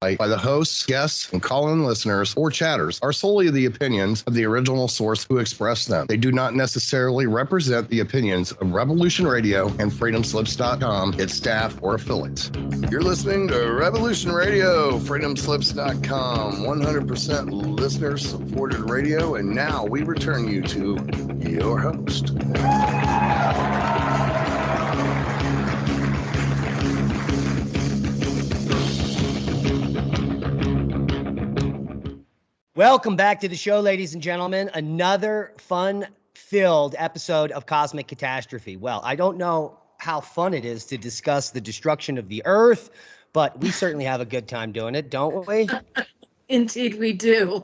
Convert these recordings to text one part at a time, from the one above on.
by the hosts, guests, and call-in listeners or chatters are solely the opinions of the original source who expressed them. They do not necessarily represent the opinions of Revolution Radio and freedomslips.com, its staff, or affiliates. You're listening to Revolution Radio, freedomslips.com, 100% listener-supported radio, and now we return you to your host. Welcome back to the show, ladies and gentlemen. Another fun-filled episode of Cosmic Catastrophe. Well, I don't know how fun it is to discuss the destruction of the Earth, but we certainly have a good time doing it, don't we? Indeed, we do.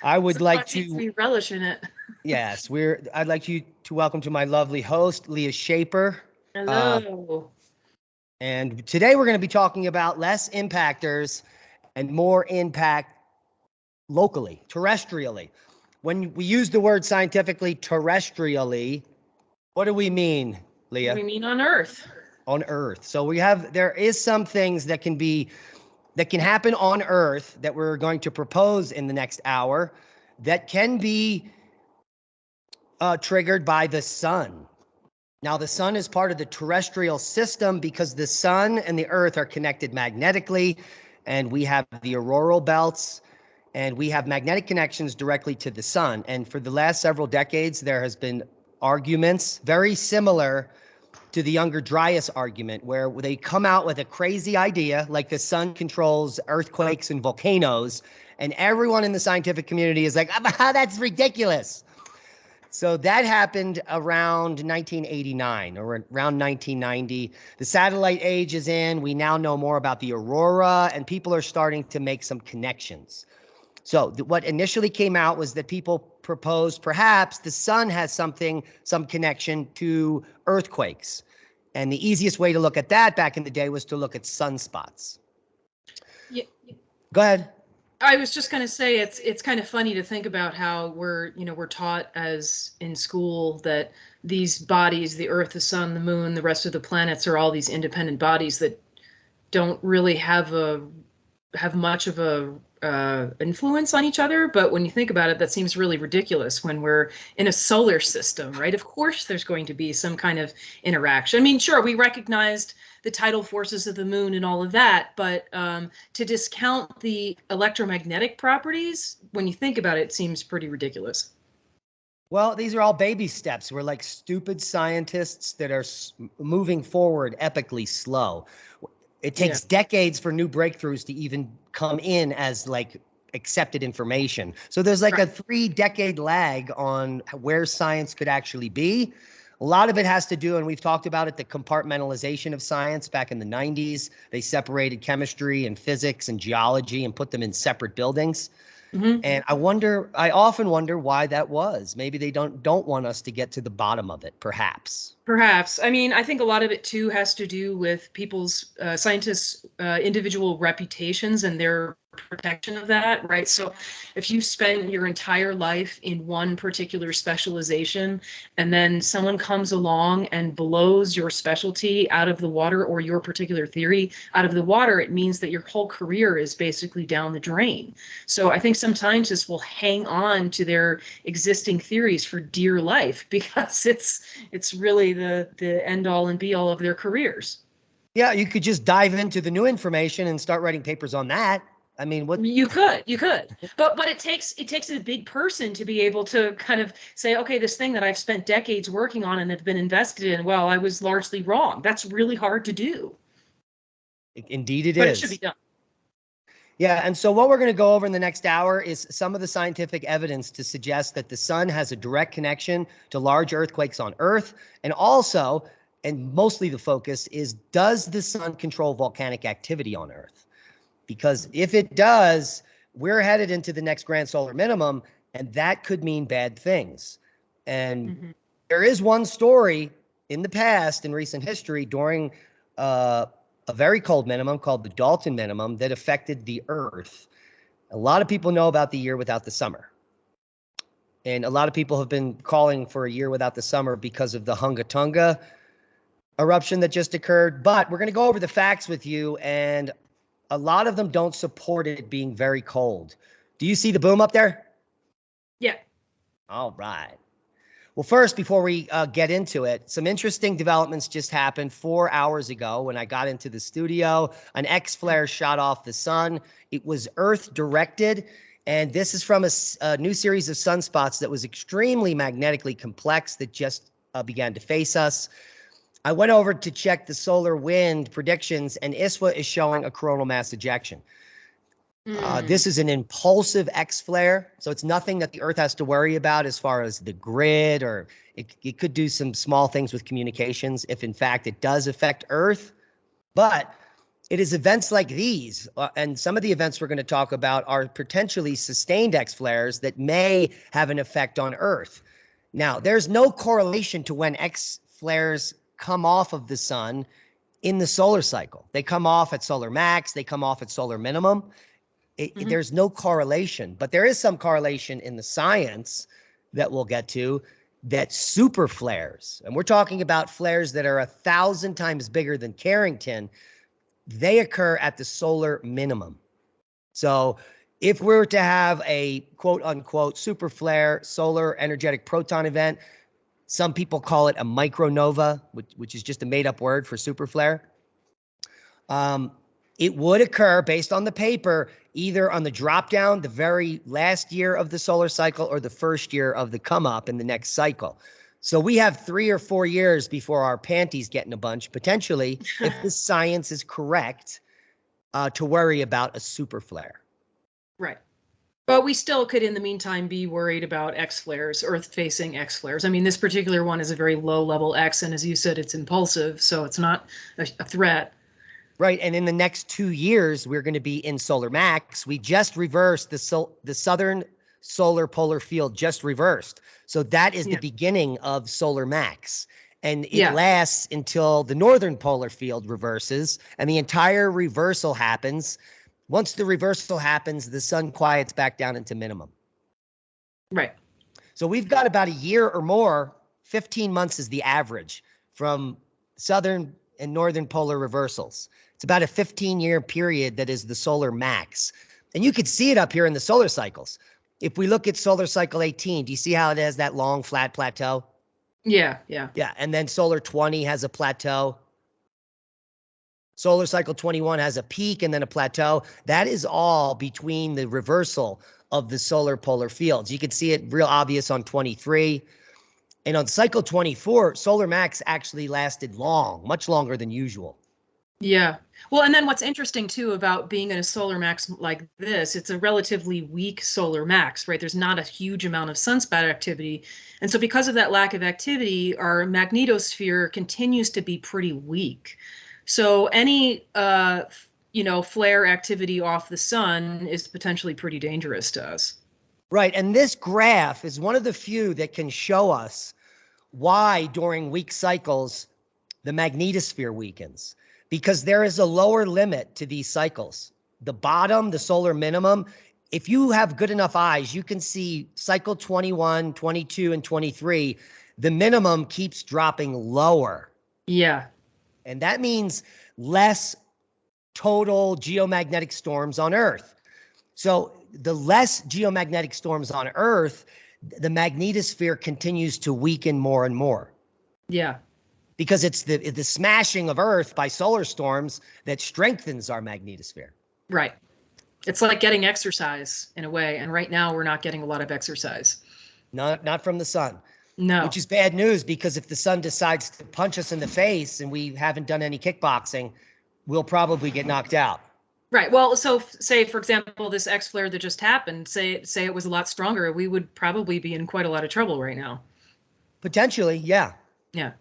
I would like to. We relish in it. Yes, I'd like you to welcome to my lovely host, Leah Shaper. Hello. And today we're going to be talking about less impactors and more impact locally, terrestrially. When we use the word scientifically, terrestrially, what do we mean, Leah? We mean on Earth. On Earth. So there is some things that can happen on Earth that we're going to propose in the next hour that can be triggered by the sun. Now, the sun is part of the terrestrial system because the sun and the Earth are connected magnetically, and we have the auroral belts, and we have magnetic connections directly to the sun. And for the last several decades, there has been arguments very similar to the Younger Dryas argument, where they come out with a crazy idea, like the sun controls earthquakes and volcanoes, and everyone in the scientific community is like, that's ridiculous. So that happened around 1989 or around 1990. The satellite age is in. We now know more about the aurora, and people are starting to make some connections. So what initially came out was that people proposed perhaps the sun has some connection to earthquakes. And the easiest way to look at that back in the day was to look at sunspots. Yeah. Go ahead. I was just going to say it's kind of funny to think about how we're taught as in school that these bodies, the Earth, the sun, the moon, the rest of the planets are all these independent bodies that don't really have much of a influence on each other. But when you think about it, that seems really ridiculous when we're in a solar system, right? Of course, there's going to be some kind of interaction. I mean, sure, we recognized the tidal forces of the moon and all of that, but to discount the electromagnetic properties, when you think about it, it seems pretty ridiculous. Well, these are all baby steps. We're like stupid scientists that are moving forward epically slow. It takes decades for new breakthroughs to even come in as like accepted information. So there's like a 3-decade lag on where science could actually be. A lot of it has to do, and we've talked about it, the compartmentalization of science back in the 90s. They separated chemistry and physics and geology and put them in separate buildings. Mm-hmm. And I often wonder why that was. Maybe they don't want us to get to the bottom of it, perhaps. Perhaps. I mean, I think a lot of it too has to do with people's scientists' individual reputations and their protection of that, right? So if you spend your entire life in one particular specialization and then someone comes along and blows your specialty out of the water or your particular theory out of the water, it means that your whole career is basically down the drain. So I think some scientists will hang on to their existing theories for dear life because it's really the end all and be all of their careers. Yeah, you could just dive into the new information and start writing papers on that. I mean, what you could, but it takes a big person to be able to kind of say, okay, this thing that I've spent decades working on and have been invested in, well, I was largely wrong. That's really hard to do. Indeed, it is. But it should be done. Yeah, and so what we're going to go over in the next hour is some of the scientific evidence to suggest that the sun has a direct connection to large earthquakes on Earth, and also, and mostly the focus is, does the sun control volcanic activity on Earth? Because if it does, we're headed into the next grand solar minimum, and that could mean bad things. And there is one story in the past, in recent history, during a very cold minimum called the Dalton minimum that affected the Earth. A lot of people know about the year without the summer. And a lot of people have been calling for a year without the summer because of the Hunga-Tunga eruption that just occurred. But we're going to go over the facts with you, and a lot of them don't support it being very cold. Do you see the boom up there? Yeah. All right. Well, first, before we get into it, some interesting developments just happened 4 hours ago when I got into the studio. An X flare shot off the sun. It was Earth directed, and this is from a new series of sunspots that was extremely magnetically complex that just began to face us. I went over to check the solar wind predictions, and ISWA is showing a coronal mass ejection. This is an impulsive X flare, so it's nothing that the Earth has to worry about as far as the grid, or it could do some small things with communications if, in fact, it does affect Earth. But it is events like these, and some of the events we're going to talk about are potentially sustained X flares that may have an effect on Earth. Now, there's no correlation to when X flares come off of the sun in the solar cycle. They come off at solar max, they come off at solar minimum. There's no correlation, but there is some correlation in the science that we'll get to, that super flares, and we're talking about flares that are 1,000 times bigger than Carrington, they occur at the solar minimum. So if we were to have a quote unquote super flare solar energetic proton event, some people call it a micronova, which is just a made up word for super flare. It would occur based on the paper, either on the drop down, the very last year of the solar cycle, or the first year of the come up in the next cycle. So we have 3 or 4 years before our panties get in a bunch, potentially, if the science is correct, to worry about a super flare. Right. But we still could, in the meantime, be worried about X flares, Earth-facing X flares. I mean, this particular one is a very low-level X, and as you said, it's impulsive, so it's not a threat. Right, and in the next 2 years, we're going to be in solar max. We just reversed the southern solar polar field, just reversed. So that is the beginning of solar max. And it lasts until the northern polar field reverses, and the entire reversal happens. Once the reversal happens, the sun quiets back down into minimum. Right. So we've got about a year or more, 15 months is the average from southern and northern polar reversals. It's about a 15-year period that is the solar max. And you could see it up here in the solar cycles. If we look at solar cycle 18, do you see how it has that long flat plateau? Yeah. Yeah, and then solar 20 has a plateau. Solar cycle 21 has a peak and then a plateau. That is all between the reversal of the solar polar fields. You can see it real obvious on 23. And on cycle 24, solar max actually lasted long, much longer than usual. Yeah. Well, and then what's interesting too about being in a solar max like this, it's a relatively weak solar max, right? There's not a huge amount of sunspot activity. And so because of that lack of activity, our magnetosphere continues to be pretty weak. So any, flare activity off the sun is potentially pretty dangerous to us. Right. And this graph is one of the few that can show us why during weak cycles, the magnetosphere weakens, because there is a lower limit to these cycles. The bottom, the solar minimum, if you have good enough eyes, you can see cycle 21, 22, and 23, the minimum keeps dropping lower. Yeah. And that means less total geomagnetic storms on Earth. So the less geomagnetic storms on Earth, the magnetosphere continues to weaken more and more. Yeah. Because it's the smashing of Earth by solar storms that strengthens our magnetosphere. Right. It's like getting exercise in a way. And right now we're not getting a lot of exercise. Not from the sun. No. Which is bad news, because if the sun decides to punch us in the face and we haven't done any kickboxing, we'll probably get knocked out. Right. Well, so say, for example, this X flare that just happened, say it was a lot stronger, we would probably be in quite a lot of trouble right now. Potentially, yeah. Yeah.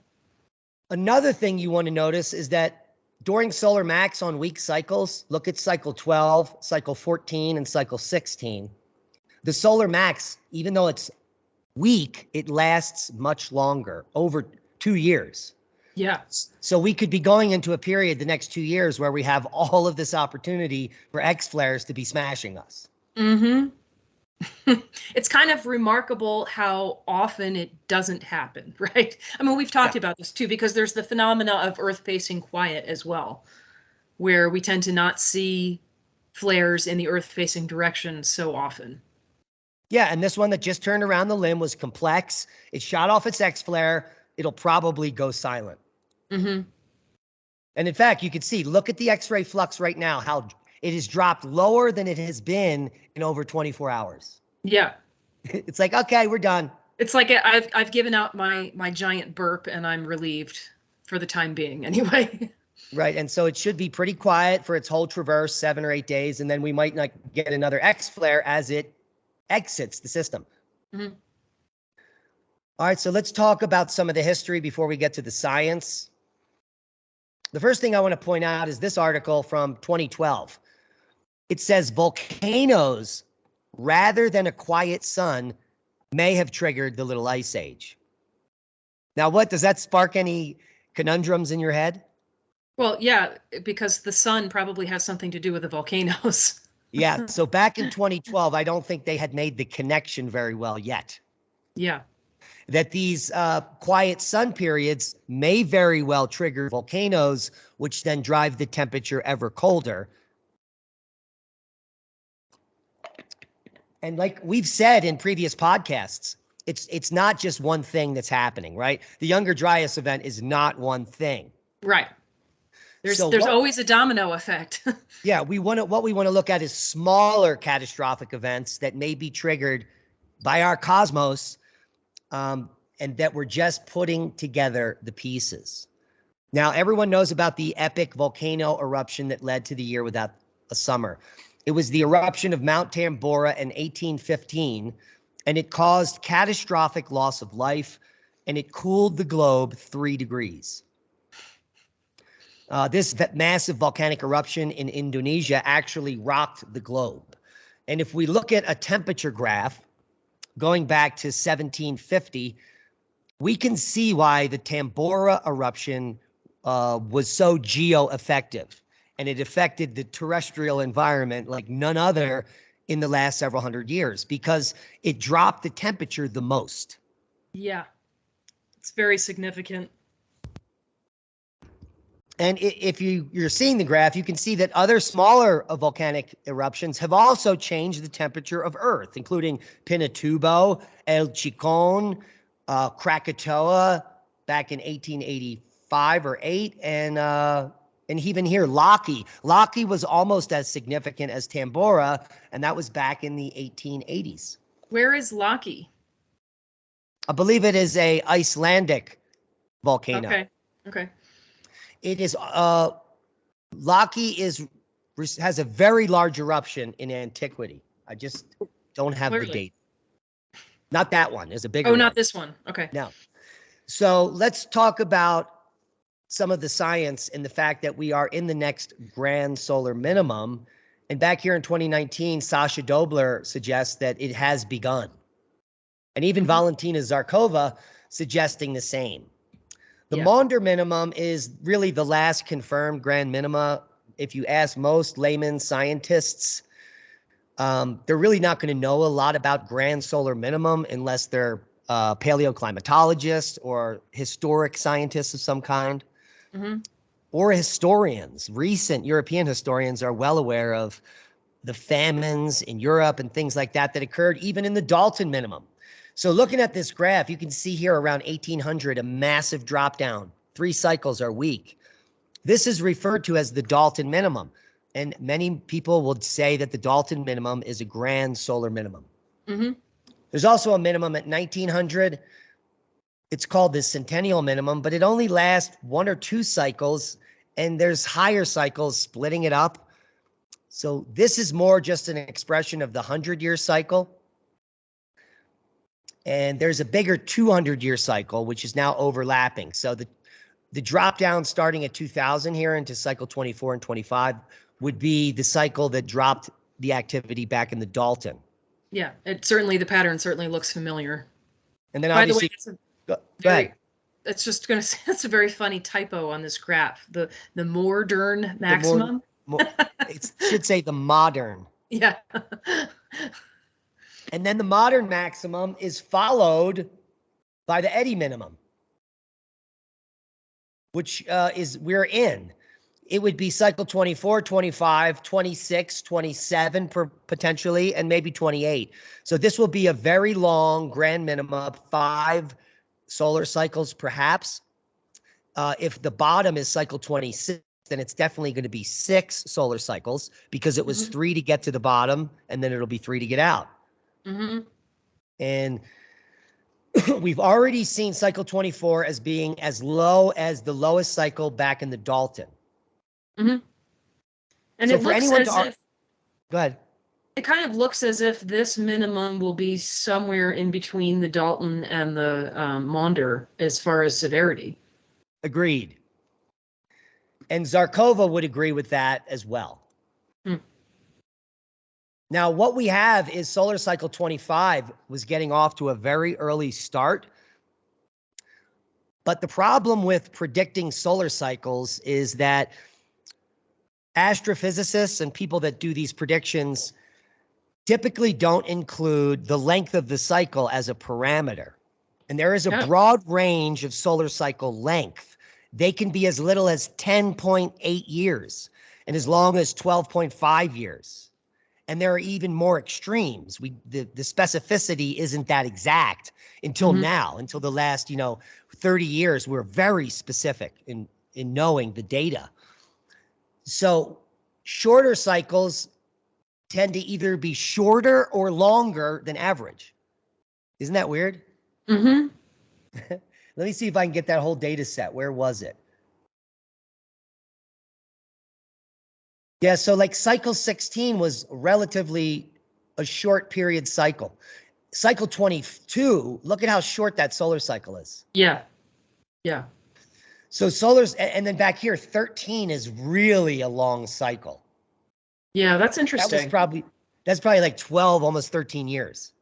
Another thing you want to notice is that during solar max on weak cycles, look at cycle 12, cycle 14, and cycle 16. The solar max, even though it's weak, it lasts much longer, over 2 years. Yeah. So we could be going into a period the next 2 years where we have all of this opportunity for X flares to be smashing us. Mm-hmm. It's kind of remarkable how often it doesn't happen, right? I mean, we've talked about this too, because there's the phenomena of Earth facing quiet as well, where we tend to not see flares in the Earth-facing direction so often. Yeah, and this one that just turned around the limb was complex. It shot off its X flare. It'll probably go silent. Mm-hmm. And in fact, you can see, look at the X-ray flux right now, how it has dropped lower than it has been in over 24 hours. Yeah. It's like, okay, we're done. It's like I've given out my giant burp and I'm relieved for the time being anyway. Right, and so it should be pretty quiet for its whole traverse, 7 or 8 days, and then we might not get another X flare as it exits the system. Mm-hmm. All right, so let's talk about some of the history before we get to the science. The first thing I want to point out is this article from 2012. It says volcanoes, rather than a quiet sun, may have triggered the Little Ice Age. Now, what does that spark any conundrums in your head? Well, yeah, because the sun probably has something to do with the volcanoes. Yeah, so back in 2012, I don't think they had made the connection very well yet. Yeah. That these quiet sun periods may very well trigger volcanoes, which then drive the temperature ever colder. And like we've said in previous podcasts, it's not just one thing that's happening, right? The Younger Dryas event is not one thing. Right. There's So always a domino effect. Yeah, what we want to look at is smaller catastrophic events that may be triggered by our cosmos, and that we're just putting together the pieces. Now, everyone knows about the epic volcano eruption that led to the year without a summer. It was the eruption of Mount Tambora in 1815, and it caused catastrophic loss of life, and it cooled the globe 3 degrees. This massive volcanic eruption in Indonesia actually rocked the globe. And if we look at a temperature graph going back to 1750, we can see why the Tambora eruption was so geo-effective. And it affected the terrestrial environment like none other in the last several hundred years because it dropped the temperature the most. Yeah, it's very significant. And if you're seeing the graph, you can see that other smaller volcanic eruptions have also changed the temperature of Earth, including Pinatubo, El Chicon, Krakatoa back in 1885 or 8, and even here, Laki. Laki was almost as significant as Tambora, and that was back in the 1880s. Where is Laki? I believe it is a Icelandic volcano. Okay. It is Laki has a very large eruption in antiquity. I just don't have the date. Not that one. There's a bigger one. Not this one. Okay. No. So let's talk about some of the science and the fact that we are in the next grand solar minimum. And back here in 2019, Sasha Dobler suggests that it has begun. And even Valentina Zarkova suggesting the same. The Maunder minimum is really the last confirmed grand minima. If you ask most layman scientists, they're really not going to know a lot about grand solar minimum unless they're paleoclimatologists or historic scientists of some kind, or historians. Recent European historians are well aware of the famines in Europe and things like that occurred even in the Dalton minimum. So looking at this graph, you can see here around 1800, a massive drop down. 3 cycles are weak. This is referred to as the Dalton minimum. And many people would say that the Dalton minimum is a grand solar minimum. There's also a minimum at 1900. It's called the centennial minimum, but it only lasts 1 or 2 cycles. And there's higher cycles splitting it up. So this is more just an expression of the 100-year cycle. And there's a bigger 200-year cycle, which is now overlapping. So the drop down starting at 2000 here into cycle 24 and 25 would be the cycle that dropped the activity back in the Dalton. Yeah, the pattern certainly looks familiar. And then by obviously, the way, go ahead. It's just going to say that's a very funny typo on this graph. The modern maximum. It should say the modern. Yeah. And then the modern maximum is followed by the Eddy minimum, which is we're in. it would be cycle 24, 25, 26, 27 potentially, and maybe 28. So this will be a very long grand minimum, 5 solar cycles perhaps. If the bottom is cycle 26, then it's definitely going to be 6 solar cycles because it was 3 to get to the bottom, and then it'll be 3 to get out. And we've already seen cycle 24 as being as low as the lowest cycle back in the Dalton. And So it for looks anyone as to if go ahead. it kind of looks as if this minimum will be somewhere in between the Dalton and the Maunder as far as severity. Agreed. And Zarkova would agree with that as well. Now, what we have is solar cycle 25 was getting off to a very early start. But the problem with predicting solar cycles is that astrophysicists and people that do these predictions typically don't include the length of the cycle as a parameter. And there is a broad range of solar cycle length. They can be as little as 10.8 years and as long as 12.5 years. And there are even more extremes. The specificity isn't that exact until now, until the last, 30 years. We're very specific in knowing the data. So shorter cycles tend to either be shorter or longer than average. Isn't that weird? Let me see if I can get that whole data set. Where was it? Yeah, so like cycle 16 was relatively a short period cycle. Cycle 22, look at how short that solar cycle is. Yeah. So solar's, and then back here, 13 is really a long cycle. Yeah, that's interesting. That's probably like 12, almost 13 years.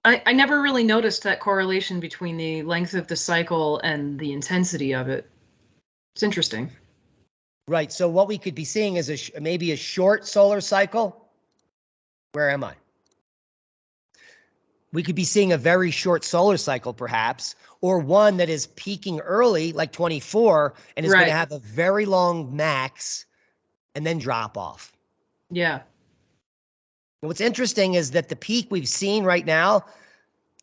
I never really noticed that correlation between the length of the cycle and the intensity of it. It's interesting. Right. So what we could be seeing is maybe a short solar cycle. Where am I? We could be seeing a very short solar cycle, perhaps, or one that is peaking early, like 24, and is going to have a very long max and then drop off. Yeah. And what's interesting is that the peak we've seen right now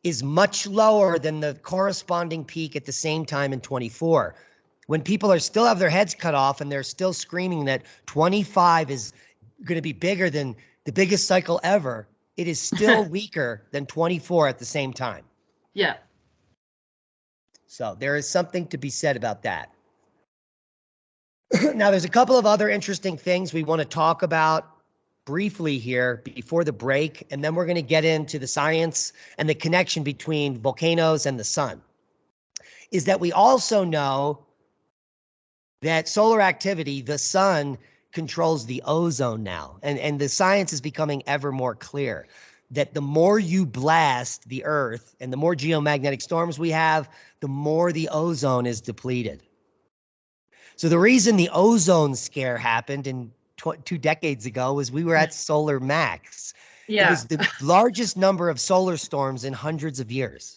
is much lower than the corresponding peak at the same time in 24. When people still have their heads cut off and they're still screaming that 25 is going to be bigger than the biggest cycle ever, it is still weaker than 24 at the same time. Yeah. So there is something to be said about that. Now, there's a couple of other interesting things we want to talk about briefly here before the break, and then we're going to get into the science and the connection between volcanoes and the sun. Is that we also know that solar activity, the sun, controls the ozone now. And the science is becoming ever more clear that the more you blast the Earth and the more geomagnetic storms we have, the more the ozone is depleted. So the reason the ozone scare happened in 2 decades ago was we were at solar max. Yeah. It was the largest number of solar storms in hundreds of years.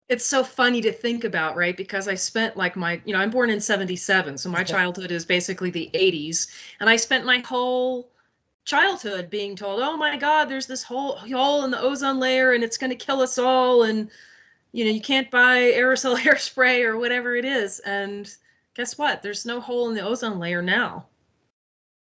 It's so funny to think about, right? Because I spent like I'm born in 77, so my childhood is basically the 80s. And I spent my whole childhood being told, oh my God, there's this hole in the ozone layer and it's going to kill us all. And, you can't buy aerosol hairspray or whatever it is. And guess what? There's no hole in the ozone layer now.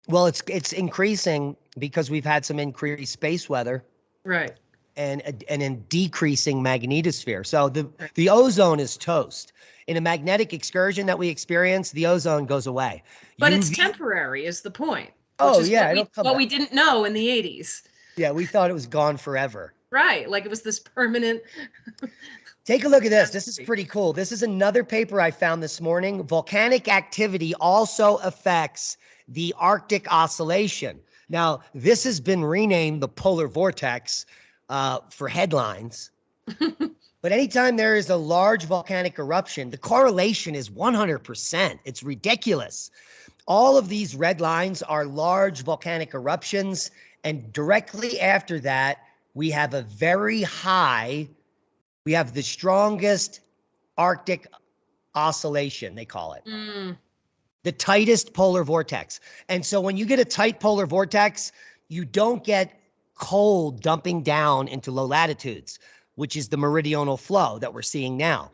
Well, it's increasing because we've had some increased space weather. Right. And in decreasing magnetosphere. So the ozone is toast. In a magnetic excursion that we experience, the ozone goes away. But it's temporary is the point. Oh, yeah. What we didn't know in the 80s. Yeah, we thought it was gone forever. Right. Like it was this permanent. Take a look at this. This is pretty cool. This is another paper I found this morning. Volcanic activity also affects the Arctic oscillation. Now, this has been renamed the polar vortex for headlines. But anytime there is a large volcanic eruption, the correlation is 100%. It's ridiculous. All of these red lines are large volcanic eruptions. And directly after that, we have the strongest Arctic oscillation, they call it. The tightest polar vortex. And so when you get a tight polar vortex, you don't get cold dumping down into low latitudes, which is the meridional flow that we're seeing now.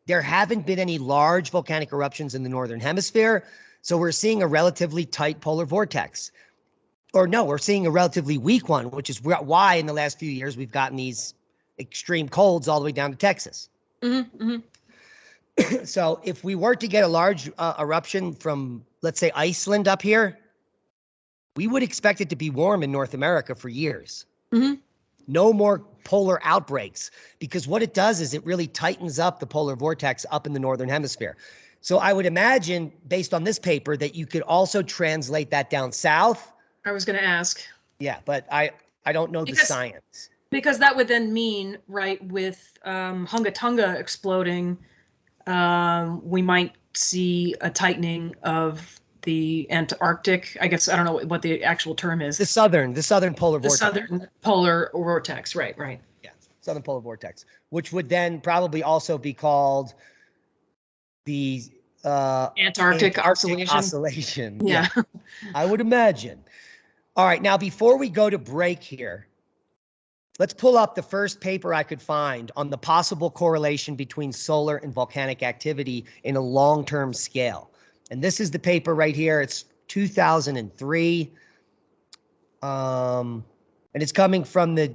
There haven't been any large volcanic eruptions in the northern hemisphere, so we're seeing a relatively tight polar vortex. Or no, we're seeing a relatively weak one, which is why in the last few years we've gotten these extreme colds all the way down to Texas. Mm-hmm, mm-hmm. So if we were to get a large eruption from, let's say, Iceland up here, we would expect it to be warm in North America for years. Mm-hmm. No more polar outbreaks, because what it does is it really tightens up the polar vortex up in the northern hemisphere. So I would imagine, based on this paper, that you could also translate that down south. I was going to ask. Yeah, but I don't know the science. Because that would then mean, right, with Hunga Tonga exploding, we might see a tightening of the Antarctic. I guess I don't know what the actual term is. The southern polar vortex. The southern polar vortex, right. Yeah, southern polar vortex, which would then probably also be called the Antarctic oscillation. Yeah. I would imagine. All right, now before we go to break here, let's pull up the first paper I could find on the possible correlation between solar and volcanic activity in a long-term scale. And this is the paper right here. It's 2003. And it's coming from the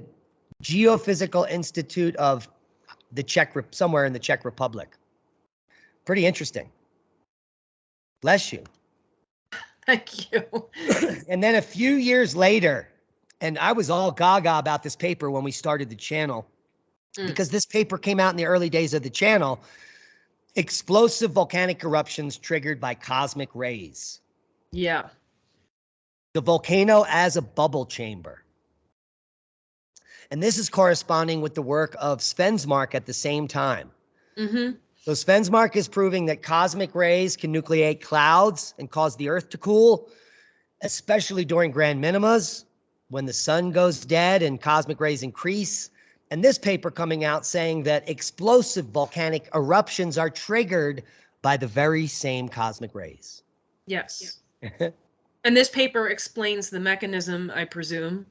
Geophysical Institute of the somewhere in the Czech Republic. Pretty interesting. Bless you. Thank you. And then a few years later, and I was all gaga about this paper when we started the channel, because this paper came out in the early days of the channel. Explosive volcanic eruptions triggered by cosmic rays. Yeah. The volcano as a bubble chamber. And this is corresponding with the work of Svensmark at the same time. Mm-hmm. So Svensmark is proving that cosmic rays can nucleate clouds and cause the Earth to cool, especially during grand minimas, when the sun goes dead and cosmic rays increase. And this paper coming out saying that explosive volcanic eruptions are triggered by the very same cosmic rays. Yes. And this paper explains the mechanism, I presume.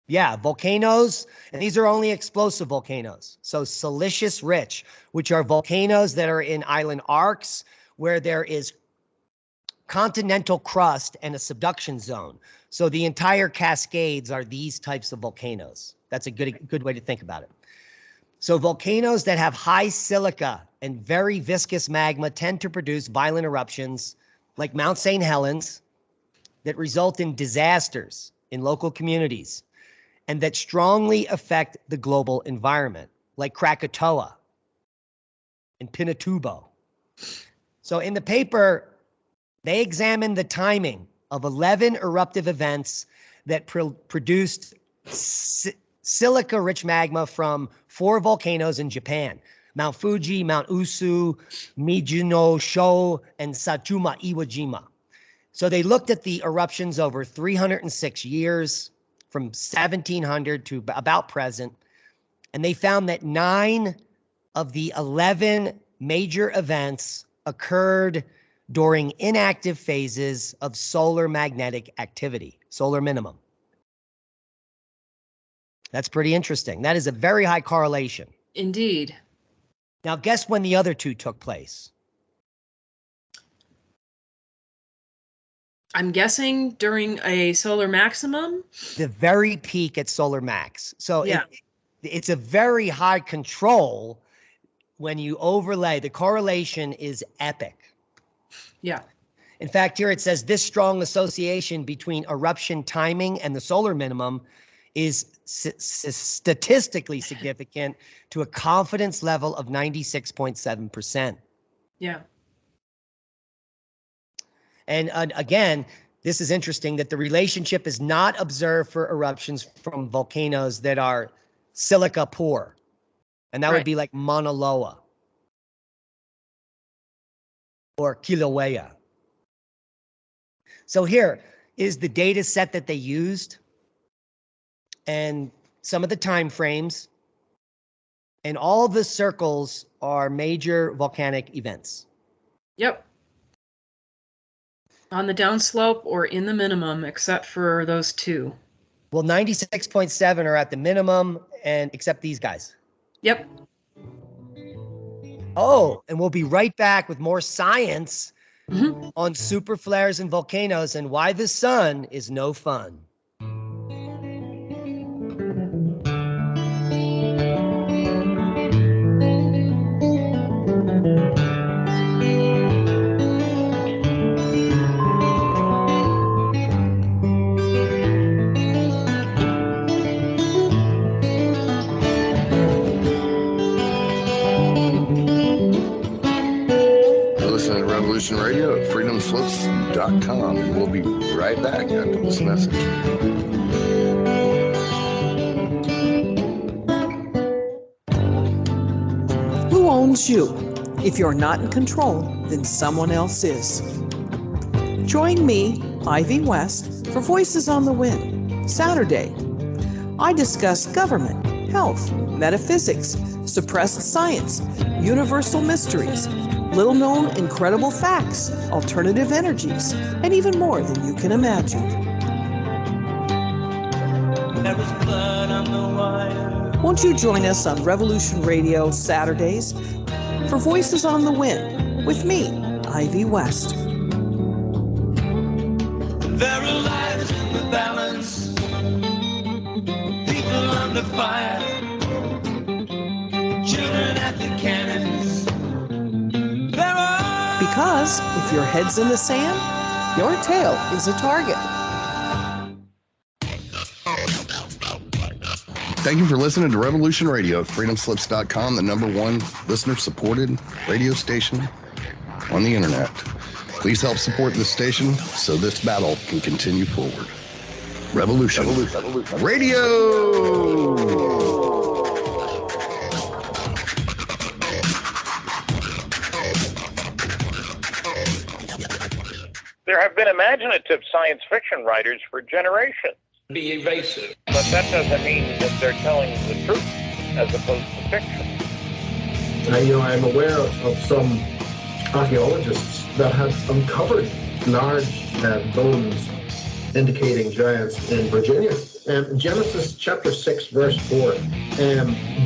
Yeah, volcanoes, and these are only explosive volcanoes. So siliceous rich, which are volcanoes that are in island arcs where there is continental crust and a subduction zone. So the entire Cascades are these types of volcanoes. That's a good way to think about it. So volcanoes that have high silica and very viscous magma tend to produce violent eruptions like Mount St. Helens that result in disasters in local communities and that strongly affect the global environment, like Krakatoa and Pinatubo. So in the paper, they examined the timing of 11 eruptive events that produced silica-rich magma from 4 volcanoes in Japan: Mount Fuji, Mount Usu, Mijino-sho, and Satsuma Iwajima. So they looked at the eruptions over 306 years, from 1700 to about present, and they found that 9 of the 11 major events occurred during inactive phases of solar magnetic activity, solar minimum. That's pretty interesting. That is a very high correlation. Indeed. Now, guess when the other 2 took place? I'm guessing during a solar maximum. The very peak at solar max. So yeah. It's a very high control when you overlay. The correlation is epic. Yeah. In fact, here it says this strong association between eruption timing and the solar minimum is statistically significant to a confidence level of 96.7%. Yeah. And again, this is interesting that the relationship is not observed for eruptions from volcanoes that are silica poor. And that would be like Mauna Loa or Kilauea. So here is the data set that they used and some of the time frames. And all the circles are major volcanic events. Yep. On the downslope or in the minimum, except for those two. Well, 96.7 are at the minimum, and except these guys. Yep. Oh, and we'll be right back with more science Mm-hmm. on super flares and volcanoes and why the sun is no fun. Listening to Revolution Radio at freedomslips.com. And we'll be right back after this message. Who owns you? If you're not in control, then someone else is. Join me, Ivy West, for Voices on the Wind, Saturday. I discuss government, health, metaphysics, suppressed science, universal mysteries, little-known incredible facts, alternative energies, and even more than you can imagine. Won't you join us on Revolution Radio Saturdays for Voices on the Wind with me, Ivy West. There are lives in the balance, people under fire, children at the cannons. Because if your head's in the sand, your tail is a target. Thank you for listening to Revolution Radio at freedomslips.com, the #1 listener-supported radio station on the internet. Please help support this station so this battle can continue forward. Revolution Radio! There have been imaginative science fiction writers for generations. Be evasive. But that doesn't mean that they're telling the truth as opposed to fiction. I'm aware of some archaeologists that have uncovered large bones indicating giants in Virginia. Genesis chapter 6, verse 4,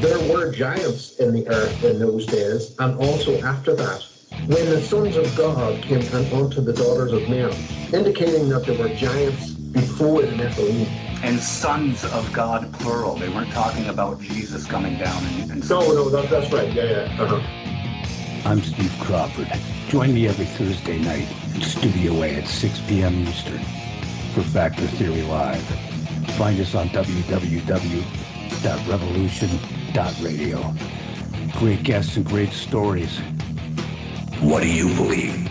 there were giants in the earth in those days, and also after that, when the sons of God came unto the daughters of men, indicating that there were giants before the Nephilim. And sons of God, plural. They weren't talking about Jesus coming down and No, that's right. Yeah. Uh-huh. I'm Steve Crawford. Join me every Thursday night in Studio A at 6 p.m. Eastern for Factor Theory Live. Find us on www.revolution.radio. Great guests and great stories. What do you believe?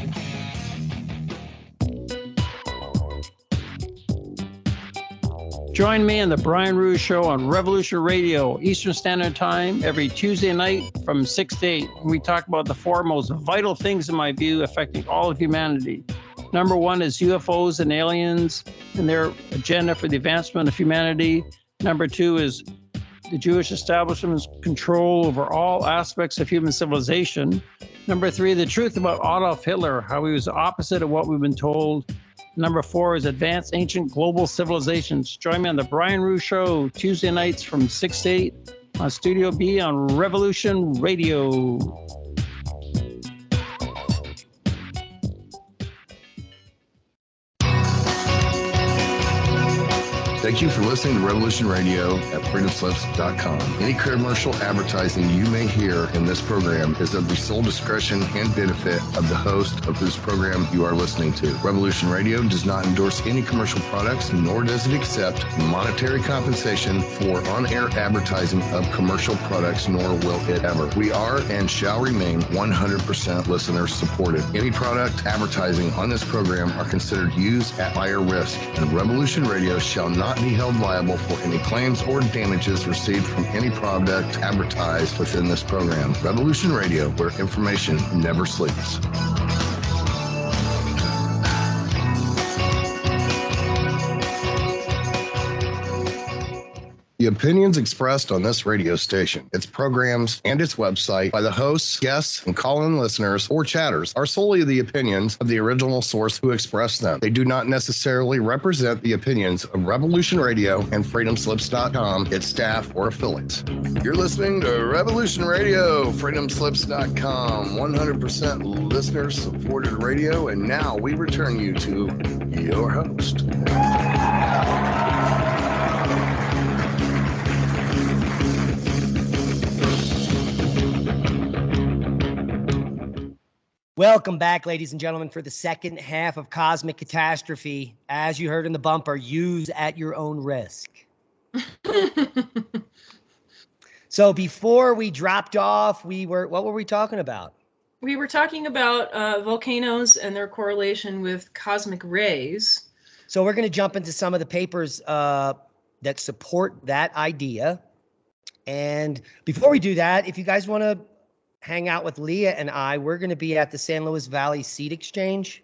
Join me on the Brian Rouge Show on Revolution Radio, Eastern Standard Time, every Tuesday night from 6 to 8. We talk about the four most vital things, in my view, affecting all of humanity. Number one is UFOs and aliens and their agenda for the advancement of humanity. Number two is the Jewish establishment's control over all aspects of human civilization. Number three, the truth about Adolf Hitler, how he was the opposite of what we've been told. Number four is advanced ancient global civilizations. Join me on the Brian Rouge Show, Tuesday nights from 6 to 8 on Studio B on Revolution Radio. Thank you for listening to Revolution Radio at freedomslips.com. Any commercial advertising you may hear in this program is of the sole discretion and benefit of the host of whose program you are listening to. Revolution Radio does not endorse any commercial products, nor does it accept monetary compensation for on-air advertising of commercial products, nor will it ever. We are and shall remain 100% listener supported. Any product advertising on this program are considered used at higher risk, and Revolution Radio shall not be held liable for any claims or damages received from any product advertised within this program. Revolution Radio, where information never sleeps. The opinions expressed on this radio station, its programs, and its website by the hosts, guests, and call-in listeners or chatters are solely the opinions of the original source who expressed them. They do not necessarily represent the opinions of Revolution Radio and freedomslips.com, its staff, or affiliates. You're listening to Revolution Radio, freedomslips.com, 100% listener-supported radio, and now we return you to your host. Welcome back, ladies and gentlemen, for the second half of Cosmic Catastrophe. As you heard in the bumper, use at your own risk. So before we dropped off, what were we talking about? We were talking about volcanoes and their correlation with cosmic rays. So we're going to jump into some of the papers that support that idea. And before we do that, if you guys want to hang out with Leah and I, we're going to be at the San Luis Valley Seed Exchange.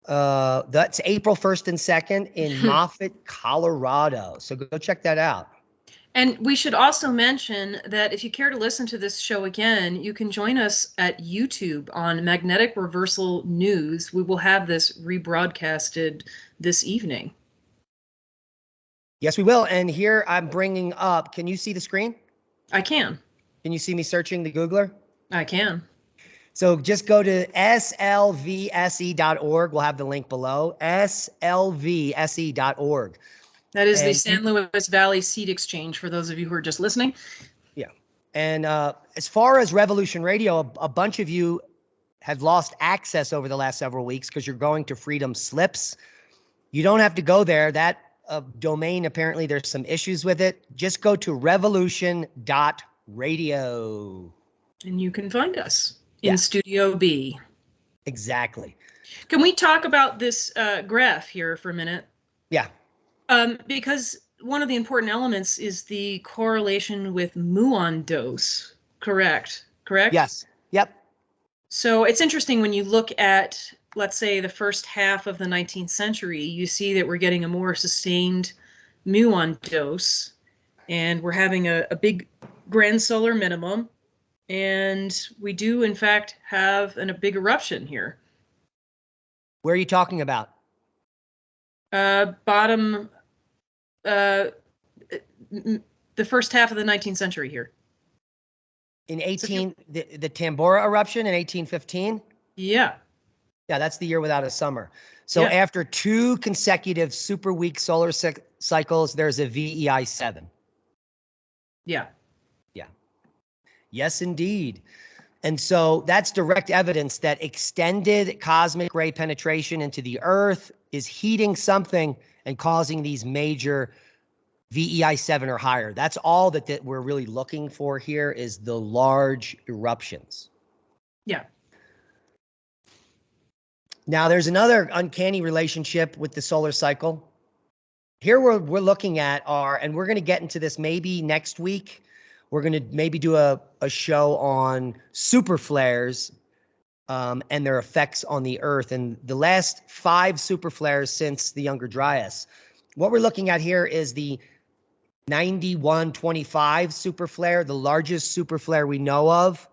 That's April 1st and 2nd in Moffett, Colorado. So go check that out. And we should also mention that if you care to listen to this show again, you can join us at YouTube on Magnetic Reversal News. We will have this rebroadcasted this evening. Yes, we will. And here I'm bringing up, can you see the screen? I can. Can you see me searching the Googler? I can. So just go to slvse.org. We'll have the link below, slvse.org. That is the San Luis Valley Seed Exchange for those of you who are just listening. Yeah. And as far as Revolution Radio, a bunch of you have lost access over the last several weeks because you're going to Freedom Slips. You don't have to go there. That domain, apparently there's some issues with it. Just go to revolution.radio. And you can find us in Studio B. Exactly. Can we talk about this graph here for a minute? Yeah. Because one of the important elements is the correlation with muon dose. Correct? Yes. Yep. So it's interesting when you look at, let's say, the first half of the 19th century, you see that we're getting a more sustained muon dose, and we're having a big grand solar minimum, and we do, in fact, have a big eruption here. Where are you talking about? The first half of the 19th century here. In the Tambora eruption in 1815? Yeah. Yeah, that's the year without a summer. So after 2 consecutive super weak solar cycles, there's a VEI 7. Yeah. Yeah. Yes, indeed. And so that's direct evidence that extended cosmic ray penetration into the Earth is heating something and causing these major VEI 7 or higher. That's all that we're really looking for here is the large eruptions. Yeah. Now, there's another uncanny relationship with the solar cycle. Here we're looking at and we're going to get into this maybe next week. We're going to maybe do a show on super flares and their effects on the Earth. And the last 5 super flares since the Younger Dryas. What we're looking at here is the 9125 super flare, the largest super flare we know of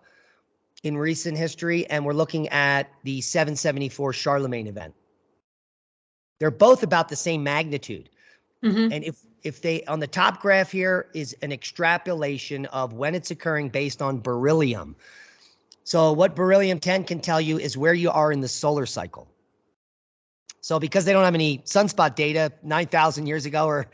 in recent history, and we're looking at the 774 Charlemagne event. They're both about the same magnitude. Mm-hmm. And if they, on the top graph here is an extrapolation of when it's occurring based on beryllium. So what beryllium 10 can tell you is where you are in the solar cycle. So because they don't have any sunspot data 9,000 years ago or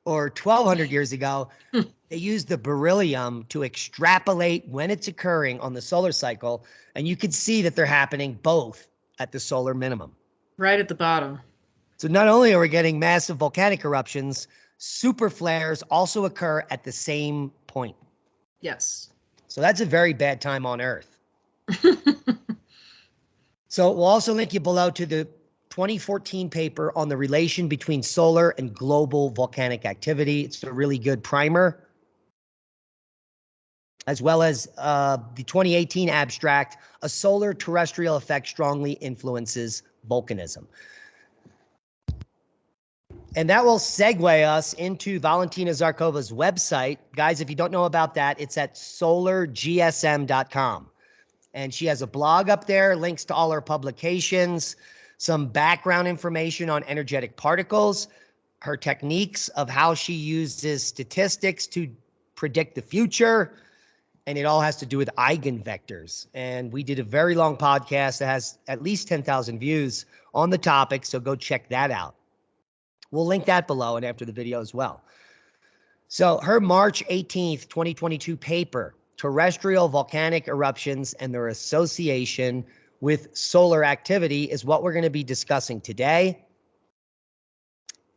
1,200 years ago, they use the beryllium to extrapolate when it's occurring on the solar cycle. And you can see that they're happening both at the solar minimum. Right at the bottom. So not only are we getting massive volcanic eruptions, super flares also occur at the same point. Yes. So that's a very bad time on Earth. So we'll also link you below to the 2014 paper on the relation between solar and global volcanic activity. It's a really good primer. As well as the 2018 abstract, a solar terrestrial effect strongly influences volcanism. And that will segue us into Valentina Zarkova's website. Guys, if you don't know about that, it's at solargsm.com. And she has a blog up there, links to all her publications, some background information on energetic particles, her techniques of how she uses statistics to predict the future, and it all has to do with eigenvectors. And we did a very long podcast that has at least 10,000 views on the topic, so go check that out. We'll link that below and after the video as well. So her March 18th, 2022 paper, Terrestrial Volcanic Eruptions and Their Association with Solar Activity, is what we're going to be discussing today.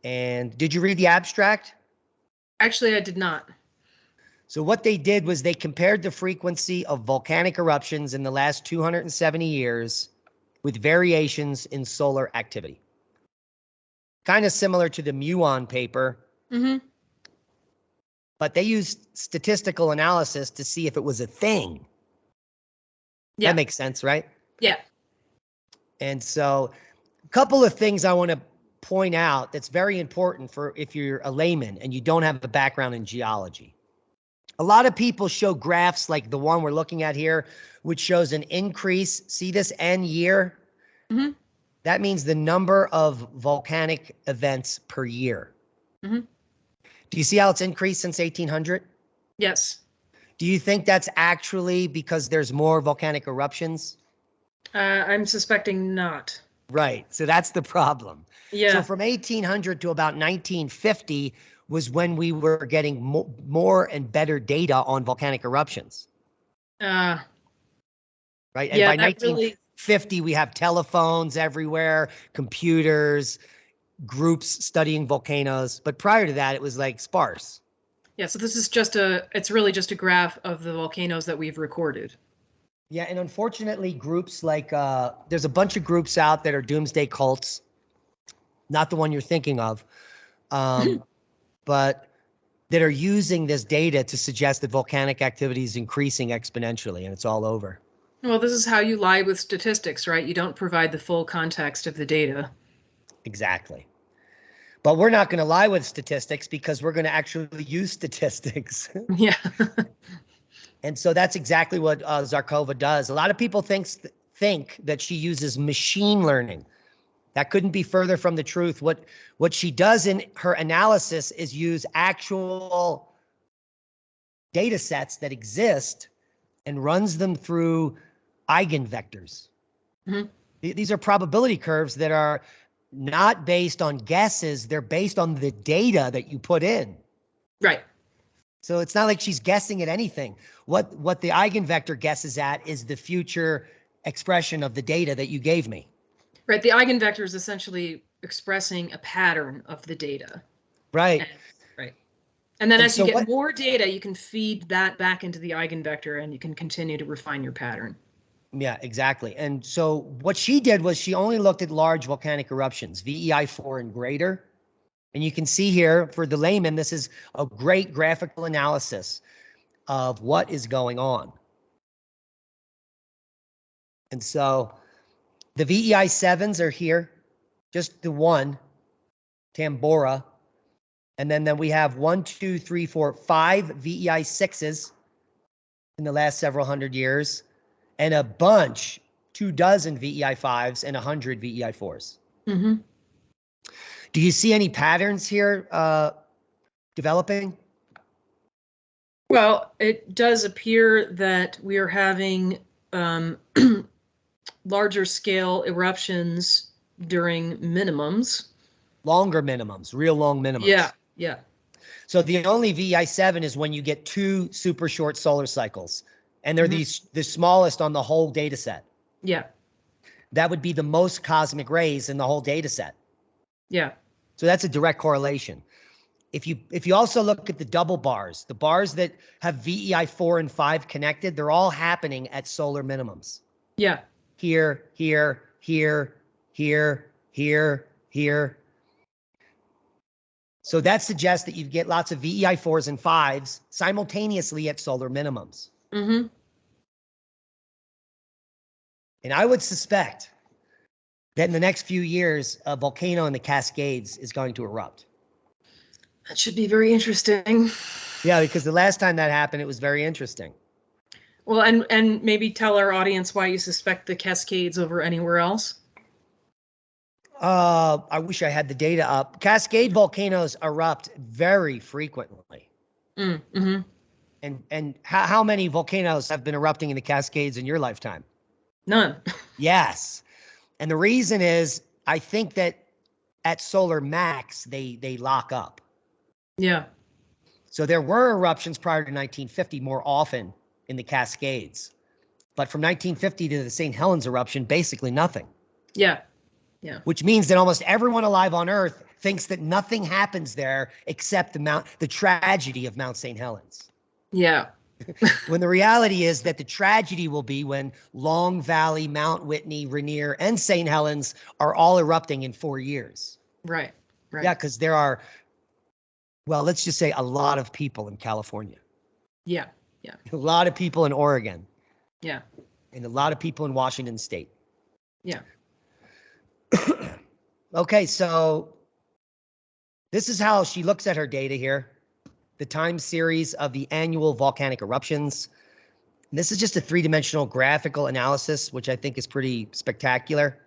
And did you read the abstract? Actually, I did not. So what they did was they compared the frequency of volcanic eruptions in the last 270 years with variations in solar activity. Kind of similar to the muon paper, but they used statistical analysis to see if it was a thing. Yeah. That makes sense, right? Yeah. And so a couple of things I want to point out that's very important for if you're a layman and you don't have a background in geology. A lot of people show graphs like the one we're looking at here, which shows an increase. See this N year? That means the number of volcanic events per year. Do you see how it's increased since 1800? Yes. Do you think that's actually because there's more volcanic eruptions? I'm suspecting not. Right. So that's the problem. Yeah. So from 1800 to about 1950 was when we were getting more and better data on volcanic eruptions. Right. And yeah, by 1950, we have telephones everywhere, computers, groups studying volcanoes. But prior to that, it was like sparse. Yeah. So this is it's really just a graph of the volcanoes that we've recorded. Yeah. And unfortunately, groups like, there's a bunch of groups out that are doomsday cults. Not the one you're thinking of. But that are using this data to suggest that volcanic activity is increasing exponentially, and it's all over. Well, this is how you lie with statistics, right? You don't provide the full context of the data. Exactly. But we're not going to lie with statistics because we're going to actually use statistics. Yeah. And so that's exactly what Zarkova does. A lot of people think that she uses machine learning. That couldn't be further from the truth. What she does in her analysis is use actual data sets that exist and runs them through eigenvectors. These are probability curves that are not based on guesses. They're based on the data that you put in. Right. So it's not like she's guessing at anything. What the eigenvector guesses at is the future expression of the data that you gave me. Right. The eigenvector is essentially expressing a pattern of the data. Right. Right. And then as you get more data, you can feed that back into the eigenvector and you can continue to refine your pattern. Yeah, exactly. And so what she did was she only looked at large volcanic eruptions, VEI4 and greater. And you can see here for the layman, this is a great graphical analysis of what is going on. And so the VEI7s are here, just the one, Tambora. And then we have 1, 2, 3, 4, 5 VEI6s in the last several hundred years, and a bunch, 24 VEI5s and 100 VEI4s. Do you see any patterns here developing? Well, it does appear that we are having larger scale eruptions during minimums. Longer minimums, real long minimums. Yeah, yeah. So the only VEI7 is when you get 2 super short solar cycles, and they're the smallest on the whole data set. Yeah. That would be the most cosmic rays in the whole data set. Yeah. So that's a direct correlation. If you also look at the double bars, the bars that have VEI4 and 5 connected, they're all happening at solar minimums. Yeah. Here, here, here, here, here, here. So that suggests that you get lots of VEI4s and 5s simultaneously at solar minimums. And I would suspect that in the next few years, a volcano in the Cascades is going to erupt. That should be very interesting. Yeah, because the last time that happened, it was very interesting. Well, and maybe tell our audience why you suspect the Cascades over anywhere else. I wish I had the data up. Cascade volcanoes erupt very frequently. Mm-hmm. And how many volcanoes have been erupting in the Cascades in your lifetime? None. Yes. And the reason is, I think that at solar max, they lock up. Yeah. So there were eruptions prior to 1950 more often in the Cascades. But from 1950 to the St. Helens eruption, basically nothing. Yeah. Yeah. Which means that almost everyone alive on Earth thinks that nothing happens there except the tragedy of Mount St. Helens. Yeah. When the reality is that the tragedy will be when Long Valley, Mount Whitney, Rainier, and St. Helens are all erupting in 4 years. Right. Right. Yeah, because there are, well, let's just say a lot of people in California. Yeah. Yeah. A lot of people in Oregon. Yeah. And a lot of people in Washington State. Yeah. Okay, so this is how she looks at her data here. The time series of the annual volcanic eruptions. And this is just a three-dimensional graphical analysis, which I think is pretty spectacular.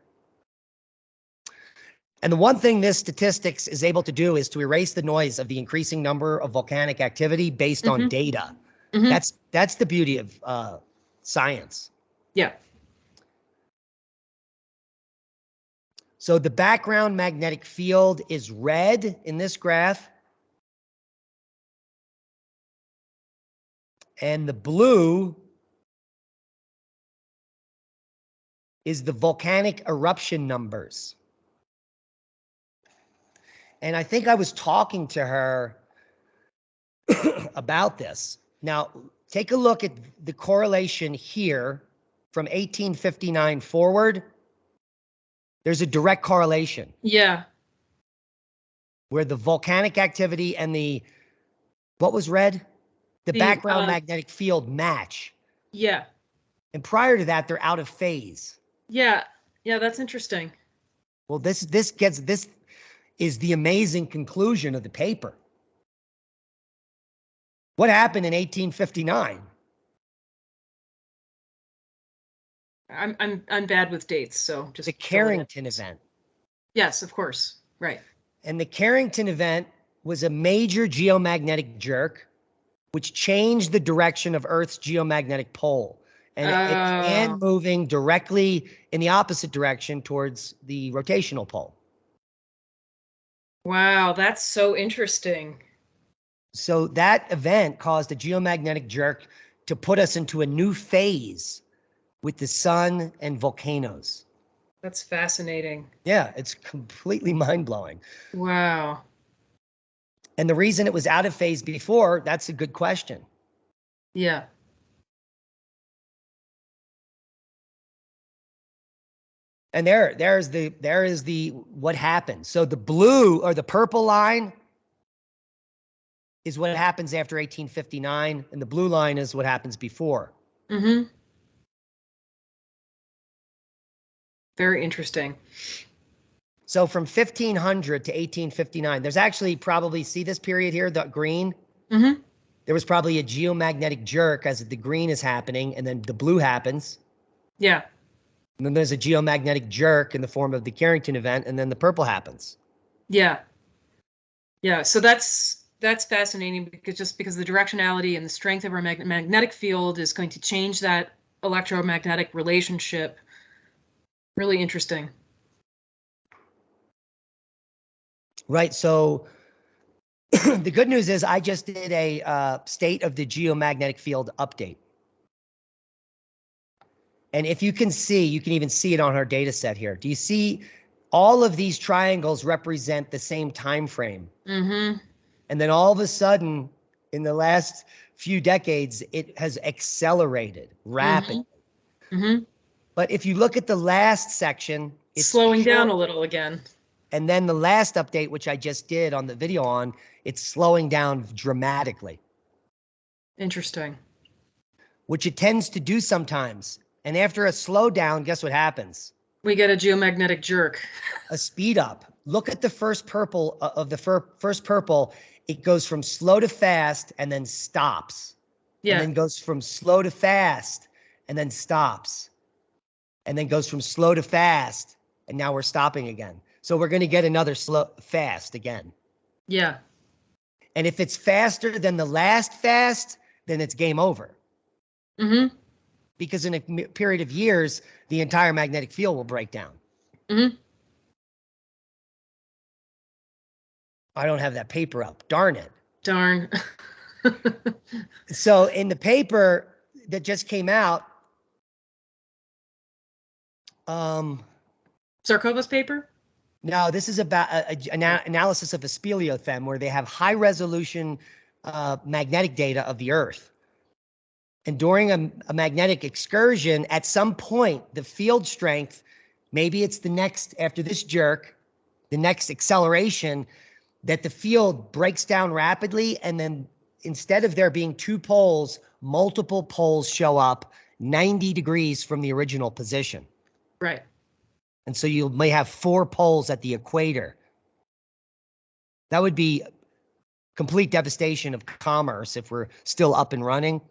And the one thing this statistics is able to do is to erase the noise of the increasing number of volcanic activity based on data. Mm-hmm. That's the beauty of science. Yeah. So the background magnetic field is red in this graph. And the blue is the volcanic eruption numbers. And I think I was talking to her about this. Now, take a look at the correlation here from 1859 forward. There's a direct correlation. Yeah. Where the volcanic activity and what was red? The background magnetic field match. Yeah. And prior to that, they're out of phase. Yeah. Yeah, that's interesting. Well, this is the amazing conclusion of the paper. What happened in 1859? I'm bad with dates, so just the Carrington event. Yes, of course. Right. And the Carrington event was a major geomagnetic jerk, which changed the direction of Earth's geomagnetic pole. And it began moving directly in the opposite direction towards the rotational pole. Wow, that's so interesting. So that event caused a geomagnetic jerk to put us into a new phase with the sun and volcanoes. That's fascinating. Yeah, it's completely mind-blowing. Wow. And the reason it was out of phase before, that's a good question. Yeah. And there is the what happened. So the blue or the purple line is what happens after 1859, and the blue line is what happens before. Mm-hmm. Very interesting. So from 1500 to 1859, there's actually probably, see this period here, the green? Mm-hmm. There was probably a geomagnetic jerk as the green is happening, and then the blue happens. Yeah. And then there's a geomagnetic jerk in the form of the Carrington event, and then the purple happens. Yeah. Yeah, so that's fascinating because the directionality and the strength of our magnetic field is going to change that electromagnetic relationship. Really interesting. Right. So the good news is I just did a state of the geomagnetic field update. And if you can see, you can even see it on our data set here. Do you see all of these triangles represent the same time frame? Mm-hmm. And then all of a sudden, in the last few decades, it has accelerated rapidly. Mm-hmm. But if you look at the last section, it's slowing down a little again. And then the last update, which I just did on the video on, it's slowing down dramatically. Interesting. Which it tends to do sometimes. And after a slowdown, guess what happens? We get a geomagnetic jerk. A speed up. Look at the first purple first purple it goes from slow to fast and then stops. Yeah. And then goes from slow to fast and then stops. And then goes from slow to fast. And now we're stopping again. So we're going to get another slow fast again. Yeah. And if it's faster than the last fast, then it's game over. Mm-hmm. Because in a period of years, the entire magnetic field will break down. Mm-hmm. I don't have that paper up. Darn it. Darn. So in the paper that just came out, Zarkova's paper? no, this is about an analysis of a speleothem where they have high resolution magnetic data of the Earth. And during a magnetic excursion, at some point, the field strength, maybe it's the next, after this jerk, the next acceleration, that the field breaks down rapidly. And then instead of there being two poles, multiple poles show up 90 degrees from the original position. Right. And so you may have 4 poles at the equator. That would be complete devastation of commerce if we're still up and running.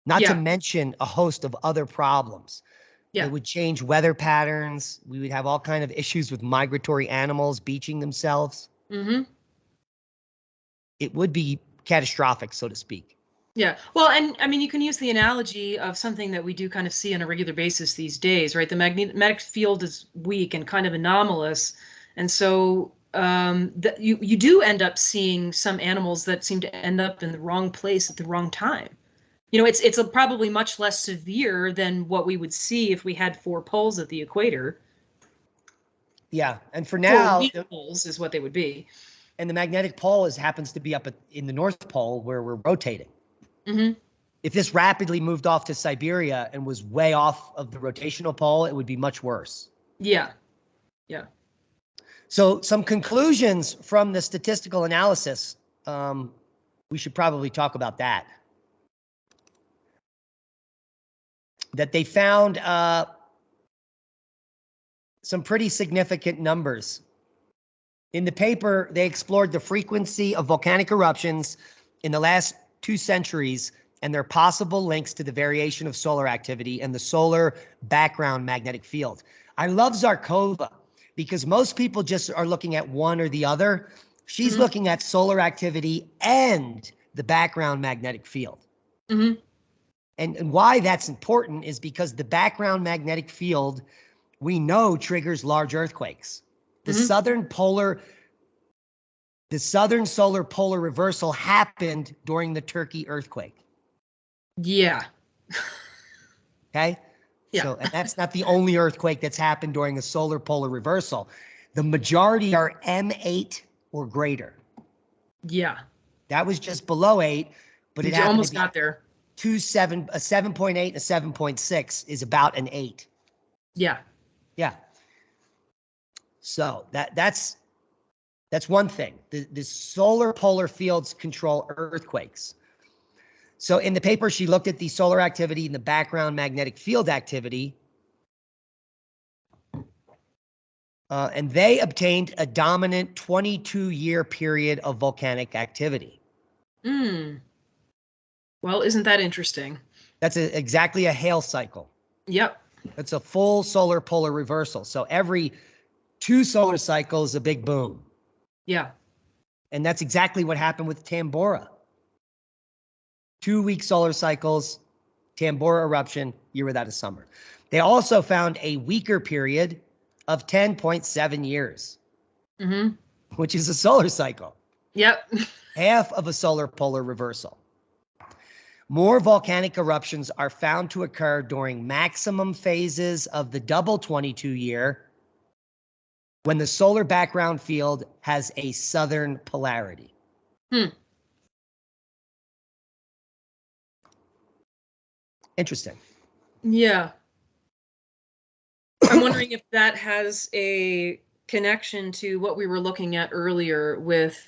Not to mention a host of other problems. Yeah. It would change weather patterns. We would have all kinds of issues with migratory animals beaching themselves. Mm-hmm. It would be catastrophic, so to speak. Yeah. Well, and I mean, you can use the analogy of something that we do kind of see on a regular basis these days, right? The magnetic field is weak and kind of anomalous. And so you do end up seeing some animals that seem to end up in the wrong place at the wrong time. You know, it's probably much less severe than what we would see if we had 4 poles at the equator. Yeah, and for now, 4 poles is what they would be. And the magnetic pole happens to be up in the North Pole where we're rotating. Mm-hmm. If this rapidly moved off to Siberia and was way off of the rotational pole, it would be much worse. Yeah. Yeah. So some conclusions from the statistical analysis, we should probably talk about that. That they found some pretty significant numbers. In the paper, they explored the frequency of volcanic eruptions in the last 2 centuries and their possible links to the variation of solar activity and the solar background magnetic field. I love Zarkova because most people just are looking at one or the other. She's looking at solar activity and the background magnetic field. Mm-hmm. And why that's important is because the background magnetic field, we know, triggers large earthquakes. The southern solar polar reversal happened during the Turkey earthquake. Yeah. Okay? Yeah. So, and that's not the only earthquake that's happened during a solar polar reversal. The majority are M8 or greater. Yeah. That was just below 8, but it happened almost to be got there. a 7.8 and a 7.6 is about an 8. Yeah. Yeah. So that's one thing. The solar polar fields control earthquakes. So in the paper, she looked at the solar activity and the background magnetic field activity. And they obtained a dominant 22-year period of volcanic activity. Well, isn't that interesting? That's exactly a Hale cycle. Yep. That's a full solar polar reversal. So every 2 solar cycles, a big boom. Yeah. And that's exactly what happened with Tambora. 2-week solar cycles, Tambora eruption, year without a summer. They also found a weaker period of 10.7 years, which is a solar cycle. Yep. Half of a solar polar reversal. More volcanic eruptions are found to occur during maximum phases of the double 22-year when the solar background field has a southern polarity. Interesting. Yeah. I'm wondering if that has a connection to what we were looking at earlier with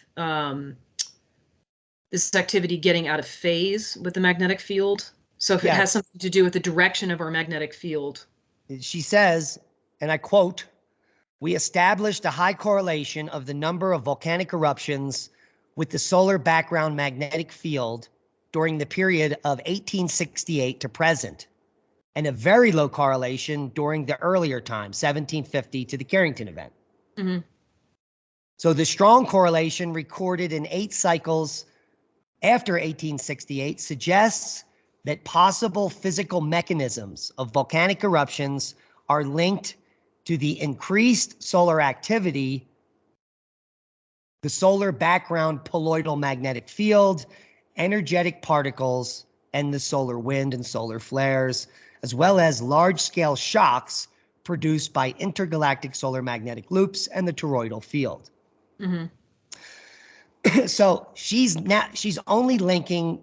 this activity getting out of phase with the magnetic field. So if it has something to do with the direction of our magnetic field. She says, and I quote, "We established a high correlation of the number of volcanic eruptions with the solar background magnetic field during the period of 1868 to present, and a very low correlation during the earlier time, 1750 to the Carrington event. Mm-hmm. So the strong correlation recorded in 8 cycles after 1868 suggests that possible physical mechanisms of volcanic eruptions are linked to the increased solar activity, the solar background poloidal magnetic field, energetic particles, and the solar wind and solar flares, as well as large-scale shocks produced by intergalactic solar magnetic loops and the toroidal field. Mm-hmm. So she's only linking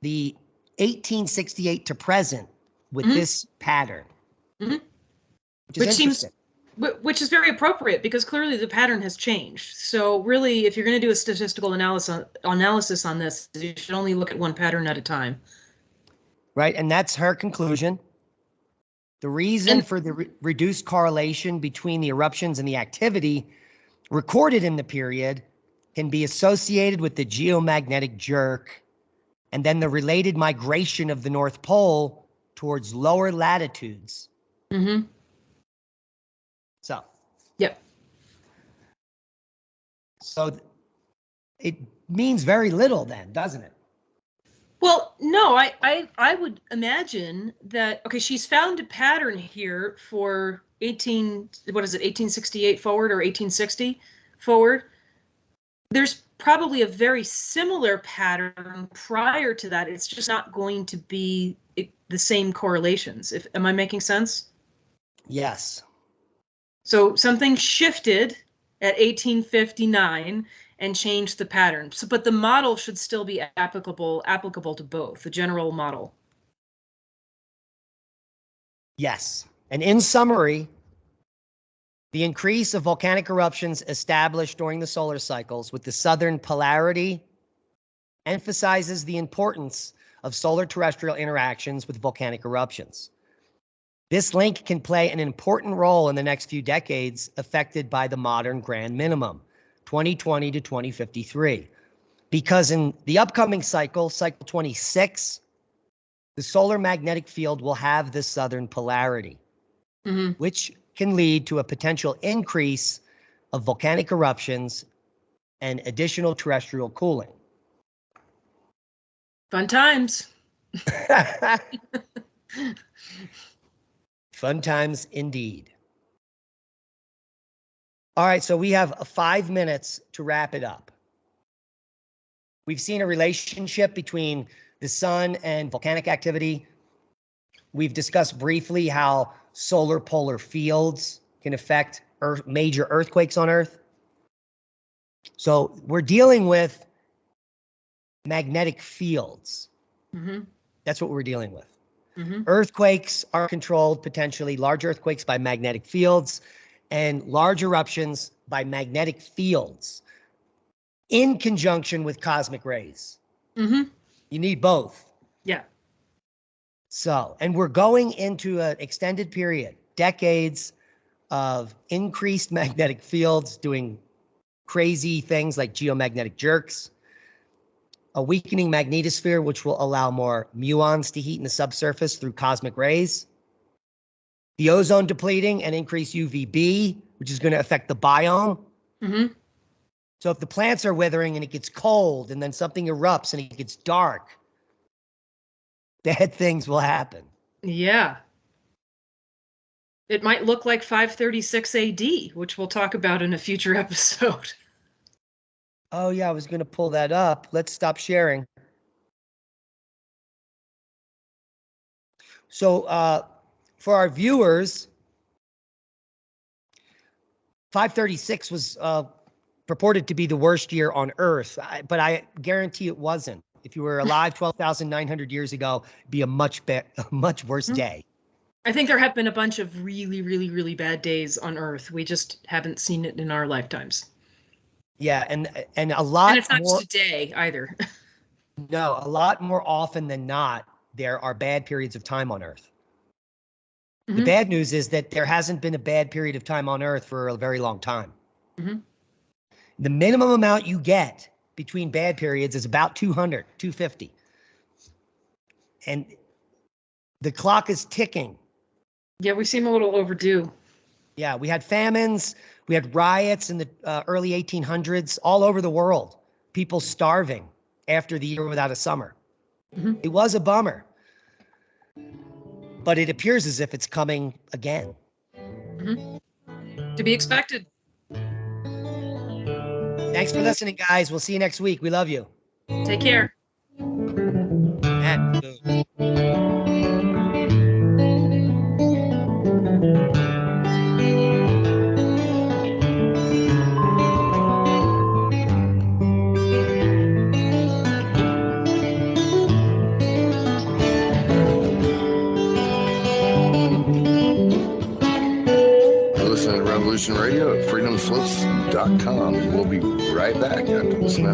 the 1868 to present with Mm-hmm. this pattern, Mm-hmm. which is very appropriate because clearly the pattern has changed. So really, if you're going to do a statistical analysis on this, you should only look at one pattern at a time. Right, and that's her conclusion. The reason for the reduced correlation between the eruptions and the activity recorded in the period can be associated with the geomagnetic jerk and then the related migration of the North Pole towards lower latitudes. Mm-hmm. So. Yep. So it means very little then, doesn't it? Well, no, I would imagine that, okay, she's found a pattern here for 1868 forward or 1860 forward. There's probably a very similar pattern prior to that. It's just not going to be the same correlations. Am I making sense? Yes. So something shifted at 1859 and changed the pattern. So, but the model should still be applicable to both, the general model. Yes. And in summary, the increase of volcanic eruptions established during the solar cycles with the southern polarity emphasizes the importance of solar terrestrial interactions with volcanic eruptions. This link can play an important role in the next few decades affected by the modern grand minimum, 2020 to 2053. Because in the upcoming cycle, cycle 26, the solar magnetic field will have the southern polarity, which can lead to a potential increase of volcanic eruptions and additional terrestrial cooling. Fun times. Fun times indeed. All right, so we have 5 minutes to wrap it up. We've seen a relationship between the sun and volcanic activity. We've discussed briefly how solar polar fields can affect major earthquakes on Earth. So we're dealing with magnetic fields. Mm-hmm. That's what we're dealing with. Mm-hmm. Earthquakes are controlled, potentially large earthquakes, by magnetic fields, and large eruptions by magnetic fields in conjunction with cosmic rays. Mm-hmm. You need both. Yeah. So, and we're going into an extended period, decades of increased magnetic fields doing crazy things like geomagnetic jerks, a weakening magnetosphere, which will allow more muons to heat in the subsurface through cosmic rays, the ozone depleting and increased UVB, which is going to affect the biome. Mm-hmm. So if the plants are withering and it gets cold and then something erupts and it gets dark, bad things will happen. Yeah. It might look like 536 AD, which we'll talk about in a future episode. Oh, yeah, I was going to pull that up. Let's stop sharing. So for our viewers, 536 was purported to be the worst year on Earth, but I guarantee it wasn't. If you were alive 12,900 years ago, it'd be a much worse day. I think there have been a bunch of really, really, really bad days on Earth. We just haven't seen it in our lifetimes. Yeah, and a lot. And it's not more, just a day either. No, a lot more often than not, there are bad periods of time on Earth. Mm-hmm. The bad news is that there hasn't been a bad period of time on Earth for a very long time. Mm-hmm. The minimum amount you get between bad periods is about 200, 250. And the clock is ticking. Yeah, we seem a little overdue. Yeah, we had famines. We had riots in the early 1800s all over the world. People starving after the year without a summer. It was a bummer. But it appears as if it's coming again. To be expected. Thanks for listening, guys. We'll see you next week. We love you. Take care. And boom. Listen to Revolution Radio at freedomslips.com. We'll be right back after this message.